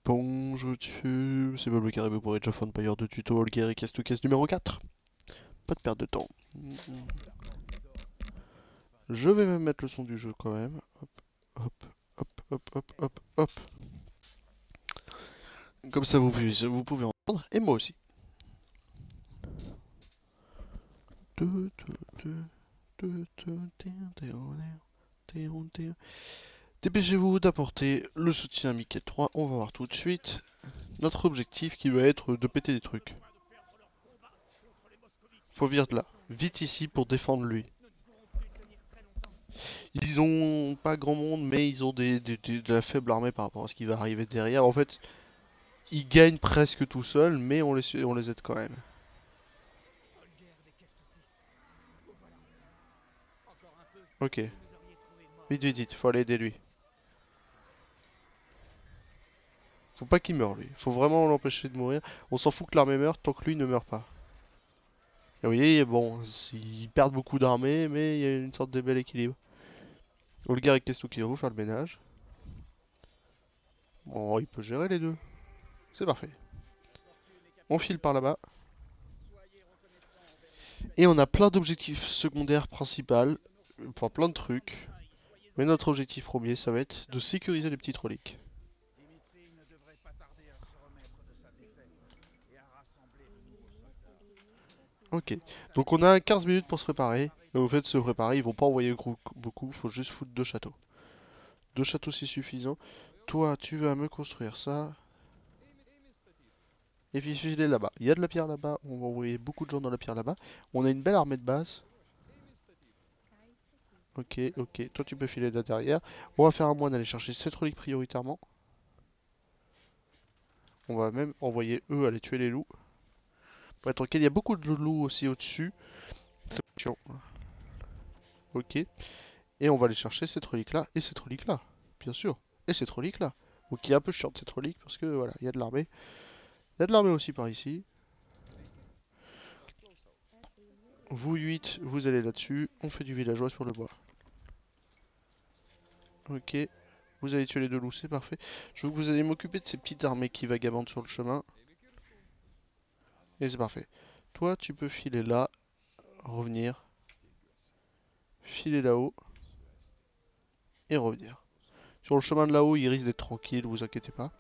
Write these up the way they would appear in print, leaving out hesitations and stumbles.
Bonjour dessus, c'est Bob le Caribou pour Age of Empires de tuto Olguer et caisse numéro 4. Pas de perte de temps. Je vais même mettre le son du jeu quand même. Hop, hop, hop, hop, hop, hop. Comme ça vous pouvez entendre, et moi aussi. Dépêchez-vous d'apporter le soutien à Mickey 3, on va voir tout de suite notre objectif qui va être de péter des trucs. Faut venir de là, vite ici pour défendre lui. Ils ont pas grand monde, mais ils ont de la faible armée par rapport à ce qui va arriver derrière. En fait, ils gagnent presque tout seuls, mais on les aide quand même. Ok. Vite, vite, vite, faut aller aider lui. Faut pas qu'il meure lui. Faut vraiment l'empêcher de mourir. On s'en fout que l'armée meure tant que lui ne meurt pas. Et vous voyez, bon, ils perdent beaucoup d'armée, mais il y a une sorte de bel équilibre. Olgar et Kestu qui vont faire le ménage. Bon, il peut gérer les deux. C'est parfait. On file par là-bas. Et on a plein d'objectifs secondaires principaux. Enfin, plein de trucs. Mais notre objectif premier, ça va être de sécuriser les petites reliques. Ok. Donc on a 15 minutes pour se préparer. Et au fait de se préparer, ils vont pas envoyer beaucoup, faut juste foutre 2 châteaux. 2 châteaux c'est suffisant. Toi, tu vas me construire ça. Et puis filer là-bas. Il y a de la pierre là-bas, on va envoyer beaucoup de gens dans la pierre là-bas. On a une belle armée de base. Ok, ok. Toi tu peux filer là derrière. On va faire un moine aller chercher cette relique prioritairement. On va même envoyer eux aller tuer les loups. Pour être tranquille, il y a beaucoup de loups aussi au-dessus. C'est chiant. Ok. Et on va aller chercher cette relique-là et cette relique-là. Bien sûr. Et cette relique-là. Donc il est un peu chiant cette relique parce que voilà, il y a de l'armée. Il y a de l'armée aussi par ici. Vous 8, vous allez là-dessus. On fait du villageois sur le bois. Ok. Vous allez tuer les 2 loups, c'est parfait. Je veux que vous allez m'occuper de ces petites armées qui vagabondent sur le chemin. Et c'est parfait. Toi, tu peux filer là, revenir, filer là-haut et revenir. Sur le chemin de là-haut, il risque d'être tranquille, vous inquiétez pas.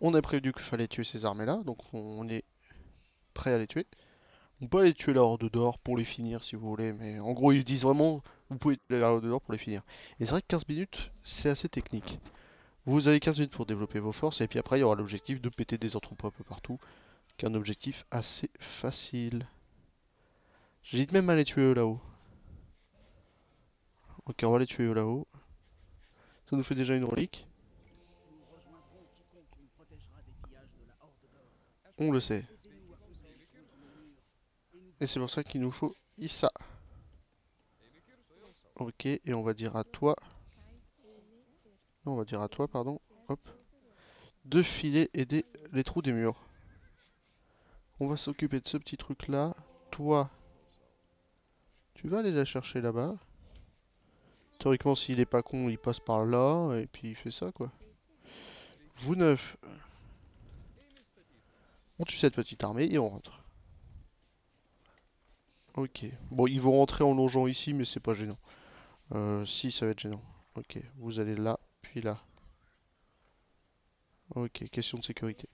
On a prévu qu'il fallait tuer ces armées-là, donc on est prêt à les tuer. On peut aller tuer la Horde d'Or pour les finir si vous voulez, mais en gros ils disent vraiment vous pouvez tuer la Horde d'Or pour les finir. Et c'est vrai que 15 minutes, c'est assez technique. Vous avez 15 minutes pour développer vos forces, et puis après il y aura l'objectif de péter des entrepôts un peu partout, qui est un objectif assez facile. J'hésite même à les tuer eux là-haut. Ok, on va les tuer eux là-haut. Ça nous fait déjà une relique. On le sait. Et c'est pour ça qu'il nous faut Issa. Ok, et on va dire à toi. On va dire à toi, pardon. Hop. De filer aider les trous des murs. On va s'occuper de ce petit truc là. Toi, tu vas aller la chercher là-bas. Théoriquement, s'il est pas con, il passe par là et puis il fait ça quoi. Vous neuf, on tue cette petite armée et on rentre. Ok. Bon, ils vont rentrer en longeant ici, mais c'est pas gênant. Si, ça va être gênant. Ok, vous allez là, puis là. Ok, question de sécurité.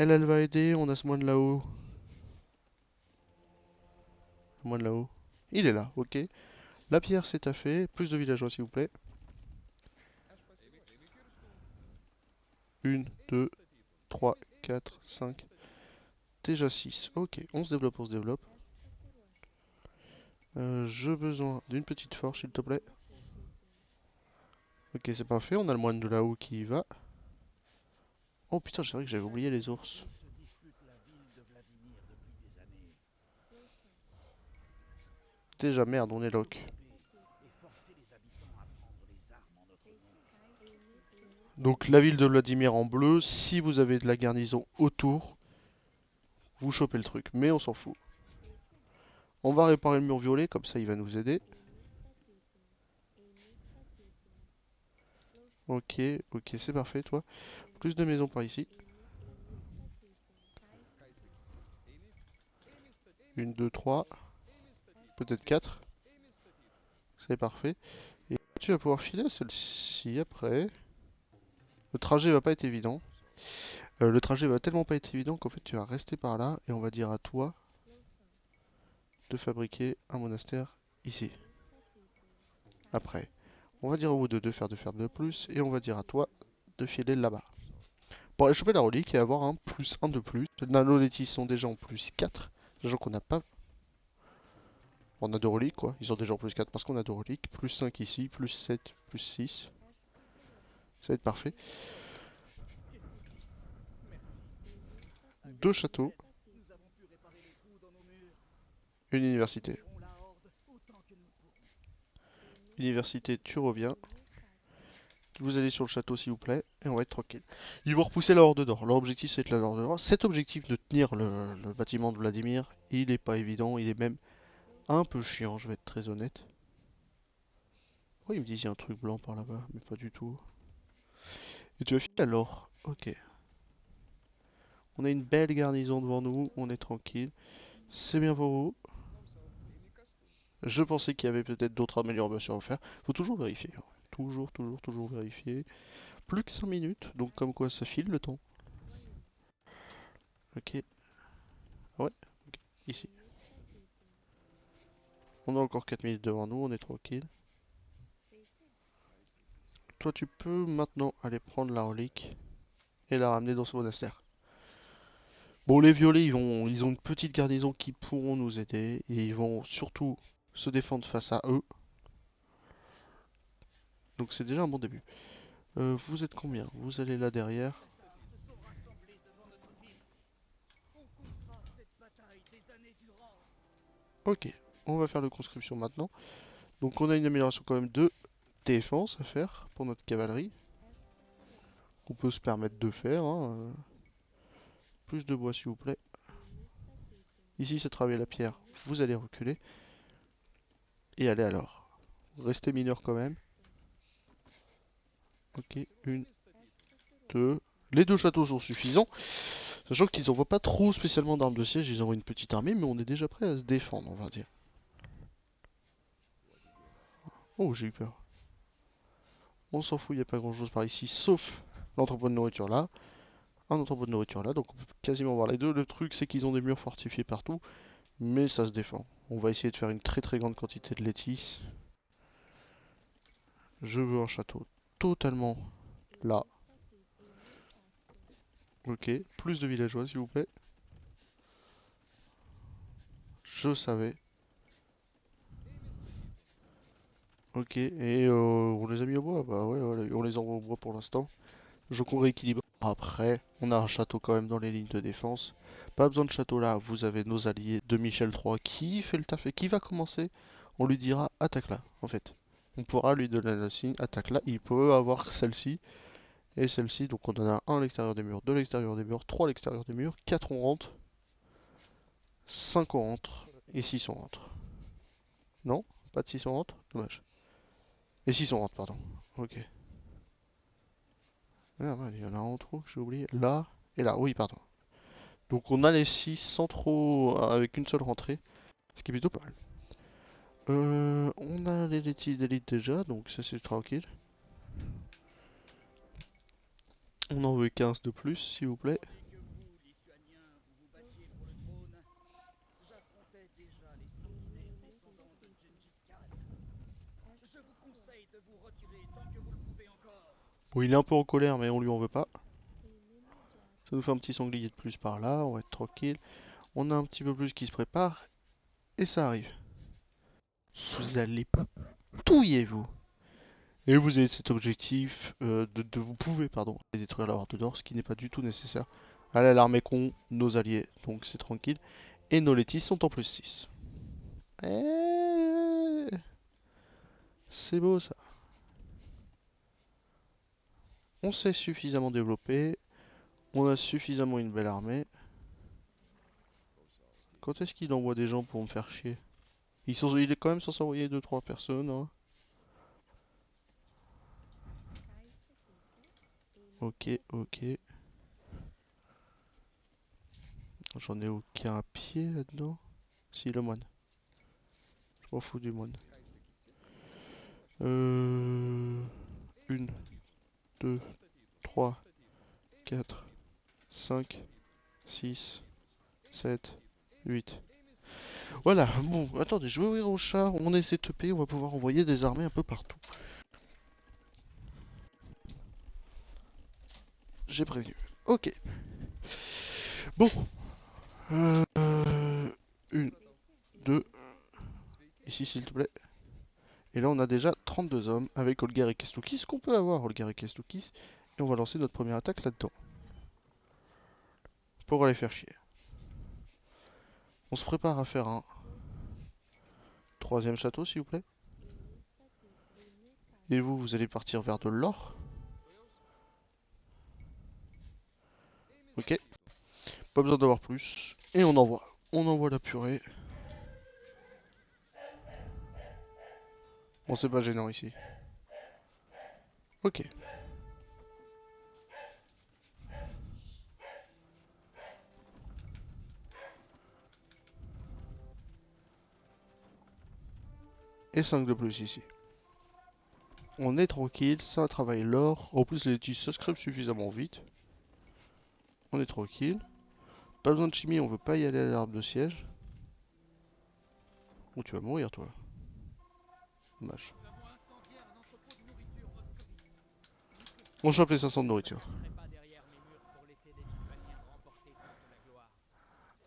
Elle va aider, on a ce moine là-haut. Le moine là-haut. Il est là, ok. La pierre, c'est à fait. Plus de villageois, s'il vous plaît. Une, 2, 3, 4, 5. Déjà 6. Ok, on se développe, on se développe. J'ai besoin d'une petite force, s'il te plaît. Ok, c'est parfait, on a le moine de là-haut qui y va. Oh putain, c'est vrai que j'avais oublié les ours. Déjà, merde, on est lock. Donc la ville de Vladimir en bleu, si vous avez de la garnison autour, vous chopez le truc. Mais on s'en fout. On va réparer le mur violet, comme ça il va nous aider. Ok, ok, c'est parfait, toi. Plus de maisons par ici. Une, deux, trois, peut-être quatre. C'est parfait. Et tu vas pouvoir filer à celle-ci après. Le trajet va pas être évident. Le trajet va tellement pas être évident qu'en fait tu vas rester par là et on va dire à toi de fabriquer un monastère ici. Après, on va dire au bout de faire de plus et on va dire à toi de filer là-bas. Pour aller choper la relique et avoir un plus un de plus. Les nanolétis sont déjà en plus 4. Sachant qu'on n'a pas. On a deux reliques quoi. Ils sont déjà en plus 4 parce qu'on a deux reliques. Plus 5 ici, plus 7, plus 6. Ça va être parfait. Deux châteaux, une université. Université, tu reviens. Vous allez sur le château s'il vous plaît, et on va être tranquille. Ils vont repousser la Horde d'Or. Leur objectif c'est de la Horde d'Or. Cet objectif de tenir le bâtiment de Vladimir, il est pas évident, il est même un peu chiant, je vais être très honnête. Oh, il me dit qu'il y a un truc blanc par là-bas, mais pas du tout. Et tu vas filer à l'or. Ok. On a une belle garnison devant nous, on est tranquille. C'est bien pour vous. Je pensais qu'il y avait peut-être d'autres améliorations à faire. Faut toujours vérifier. Toujours, toujours, toujours vérifier. Plus que 5 minutes, donc comme quoi ça file le temps. Ok. Ah ouais, ok. Ici. On a encore 4 minutes devant nous, on est tranquille. Toi, tu peux maintenant aller prendre la relique et la ramener dans ce monastère. Bon, les violets, ils ont une petite garnison qui pourront nous aider. Et ils vont surtout se défendre face à eux. Donc c'est déjà un bon début. Vous êtes combien? Vous allez là derrière. Ok, on va faire la conscription maintenant. Donc on a une amélioration quand même de défense à faire pour notre cavalerie. On peut se permettre de faire, hein. Plus de bois s'il vous plaît. Ici c'est travailler la pierre. Vous allez reculer. Et allez alors. Restez mineur quand même. Ok, une, deux. Les deux châteaux sont suffisants. Sachant qu'ils n'envoient pas trop spécialement d'armes de siège, ils envoient une petite armée, mais on est déjà prêt à se défendre, on va dire. Oh, j'ai eu peur. On s'en fout, il n'y a pas grand chose par ici, sauf l'entrepôt de nourriture là, un entrepôt de nourriture là, donc on peut quasiment voir les deux. Le truc, c'est qu'ils ont des murs fortifiés partout, mais ça se défend. On va essayer de faire une très très grande quantité de laitice. Je veux un château totalement là. Ok, plus de villageois s'il vous plaît. Je savais. Ok, et on les a mis au bois. Bah ouais, ouais, on les envoie au bois pour l'instant. Je qu'on rééquilibre. Après, on a un château quand même dans les lignes de défense. Pas besoin de château là, vous avez nos alliés de Michel III qui fait le taf et qui va commencer. On lui dira attaque là, en fait. On pourra lui donner la signe attaque là. Il peut avoir celle-ci et celle-ci. Donc on en a un à l'extérieur des murs, deux à l'extérieur des murs, trois à l'extérieur des murs, quatre on rentre, cinq on rentre et six on rentre. Non? Pas de six on rentre? Dommage. Et six on rentre, pardon. Ok. Ah, ouais, il y en a un en trop que j'ai oublié. Là et là. Oui, pardon. Donc on a les 6 sans trop, avec une seule rentrée, ce qui est plutôt pas mal. On a les laitiers d'élite déjà, donc ça c'est tranquille. On en veut 15 de plus, s'il vous plaît. Bon, il est un peu en colère, mais on lui en veut pas. Ça nous fait un petit sanglier de plus par là, on va être tranquille. On a un petit peu plus qui se prépare, et ça arrive. Vous allez touiller, vous. Et vous avez cet objectif vous pouvez, pardon, détruire la horde d'or, ce qui n'est pas du tout nécessaire. Allez à l'armée con, nos alliés, donc c'est tranquille. Et nos laitiers sont en plus 6. Eh, c'est beau ça. On s'est suffisamment développé. On a suffisamment une belle armée. Quand est-ce qu'il envoie des gens pour me faire chier? Il est quand même censé envoyer deux trois personnes, hein. Ok, ok. J'en ai aucun à pied là-dedans. Si, le moine. Je m'en fous du moine. Une, deux, trois, quatre, cinq, six, sept, huit. Voilà, bon, attendez, je vais ouvrir au chat. On a essayé de TP, on va pouvoir envoyer des armées un peu partout. J'ai prévenu. Ok. Bon. Une, deux. Ici, s'il te plaît. Et là, on a déjà 32 hommes avec Olgar et Kestoukis. Qu'on peut avoir, Olgar et Kestoukis. Et on va lancer notre première attaque là-dedans. Pour aller faire chier. On se prépare à faire un troisième château, s'il vous plaît. Et vous, vous allez partir vers de l'or. Ok. Pas besoin d'avoir plus. Et on envoie. On envoie la purée. Bon, c'est pas gênant ici. Ok. Et 5 de plus ici. On est tranquille, ça travaille l'or. En plus, les tiges s'inscrivent suffisamment vite. On est tranquille. Pas besoin de chimie, on veut pas y aller à l'arbre de siège. Oh, tu vas mourir, toi. Dommage. On chope les 500 de nourriture.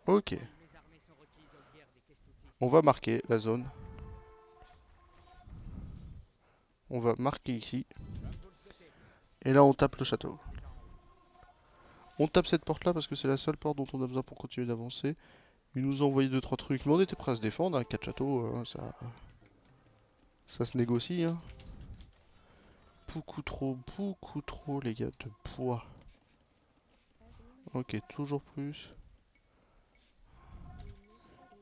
Ok. On va marquer la zone. On va marquer ici. Et là, on tape le château. On tape cette porte là parce que c'est la seule porte dont on a besoin pour continuer d'avancer. Ils nous ont envoyé 2-3 trucs, mais on était prêts à se défendre. Hein. 4 châteaux, ça se négocie. Hein. Beaucoup trop, les gars, de poids. Ok, toujours plus.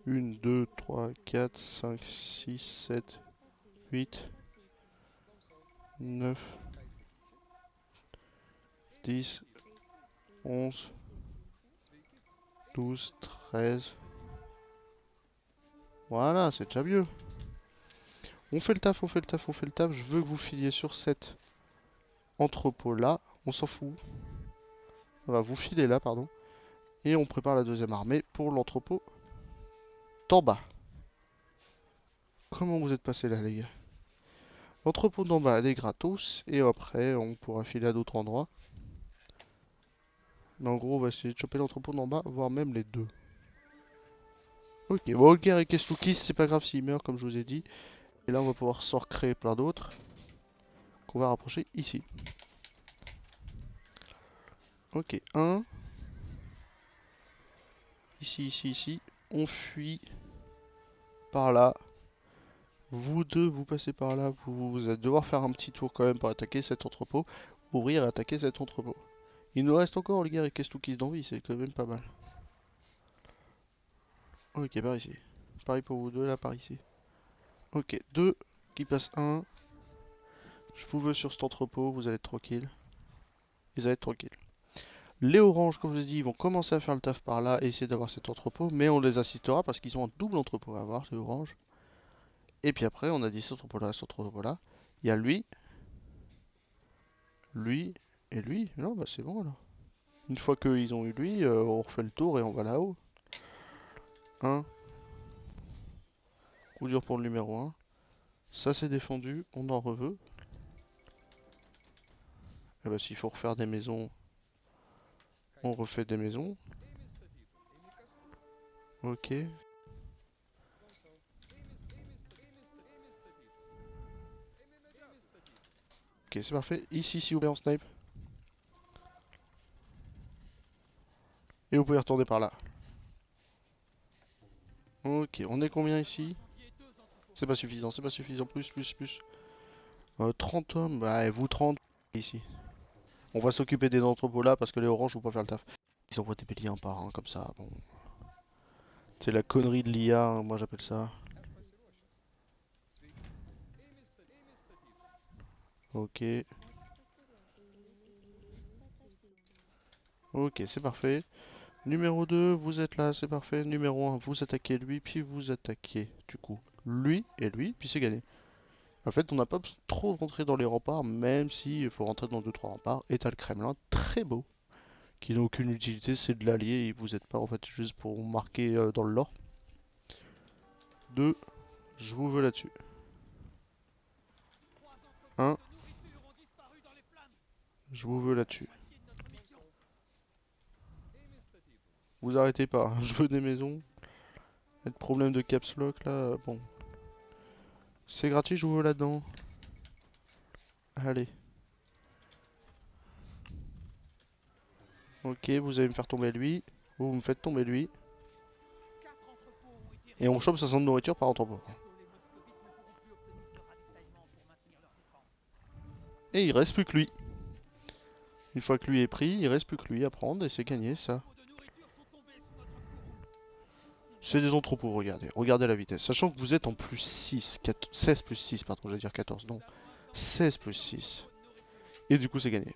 1, 2, 3, 4, 5, 6, 7, 8, 9, 10, 11, 12, 13. Voilà, c'est déjà mieux. On fait le taf, on fait le taf, on fait le taf. Je veux que vous filiez sur cet entrepôt là. On s'en fout. On va vous filer là, pardon. Et on prépare la deuxième armée pour l'entrepôt d'en bas. Comment vous êtes passé là, les gars? L'entrepôt d'en bas, elle est gratos. Et après, on pourra filer à d'autres endroits. Mais en gros, on va essayer de choper l'entrepôt d'en bas, voire même les deux. Ok, bon, Olgar et Kestoukis, c'est pas grave s'ils meurent, comme je vous ai dit. Et là, on va pouvoir s'en recréer plein d'autres. Qu'on va rapprocher ici. Ok, un. Ici, ici, ici. On fuit par là. Vous deux, vous passez par là. Vous allez devoir faire un petit tour quand même pour attaquer cet entrepôt. Ouvrir et attaquer cet entrepôt. Il nous reste encore Olgar et Kestoukis d'envie, c'est quand même pas mal. Ok, par ici. Pareil pour vous deux, là, par ici. Ok, deux qui passe un. Je vous veux sur cet entrepôt, vous allez être tranquille. Ils allez être tranquilles. Les oranges, comme je vous ai dit, ils vont commencer à faire le taf par là et essayer d'avoir cet entrepôt. Mais on les assistera parce qu'ils ont un double entrepôt à avoir, les oranges. Et puis après, on a dit cet entrepôt-là, cet entrepôt-là. Il y a lui, lui et lui. Non, bah c'est bon alors. Une fois qu'ils ont eu lui, on refait le tour et on va là-haut. Un. Coup dur pour le numéro un. Ça c'est défendu, on en reveut. Et bah s'il faut refaire des maisons, on refait des maisons. Ok. Ok, c'est parfait. Ici, s'il vous plaît, en snipe. Et vous pouvez retourner par là. Ok, on est combien ici? C'est pas suffisant, c'est pas suffisant. Plus, plus, plus. 30 hommes, bah et vous 30 ici. On va s'occuper des entrepôts là parce que les oranges vont pas faire le taf. Ils envoient des béliers un par un comme ça, bon. C'est la connerie de l'IA, hein, moi j'appelle ça. Ok. Ok, c'est parfait. Numéro 2, vous êtes là, c'est parfait. Numéro 1, vous attaquez lui, puis vous attaquez, du coup, lui et lui, puis c'est gagné. En fait, on n'a pas besoin de trop rentrer dans les remparts, même si il faut rentrer dans deux trois remparts. Et t'as le Kremlin, très beau, qui n'a aucune utilité, c'est de l'allier, il vous aide pas, en fait, juste pour vous marquer dans le lore. 2, je vous veux là-dessus. 1, je vous veux là-dessus. Vous arrêtez pas, hein, je veux des maisons. Et de problème de caps lock là, bon. C'est gratuit, je vous veux là-dedans. Allez. Ok, vous allez me faire tomber lui. Vous me faites tomber lui. Et on chope 60 de nourriture par entrepôt. Et il reste plus que lui. Une fois que lui est pris, il reste plus que lui à prendre et c'est gagné ça. C'est des entrepôts, regardez. Regardez la vitesse. Sachant que vous êtes en plus 6, 16 plus 6, pardon, j'allais dire 14, non. 16 plus 6. Et du coup, c'est gagné.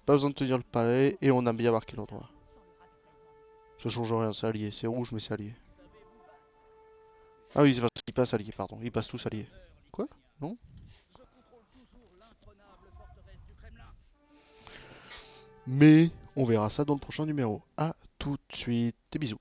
Pas besoin de tenir le palais et on a bien marqué l'endroit. Ça change rien, c'est allié. C'est rouge, mais c'est allié. Ah oui, c'est parce qu'il passe allié, pardon. Ils passent tous alliés. Quoi? Non? Mais on verra ça dans le prochain numéro. A tout de suite. Des bisous.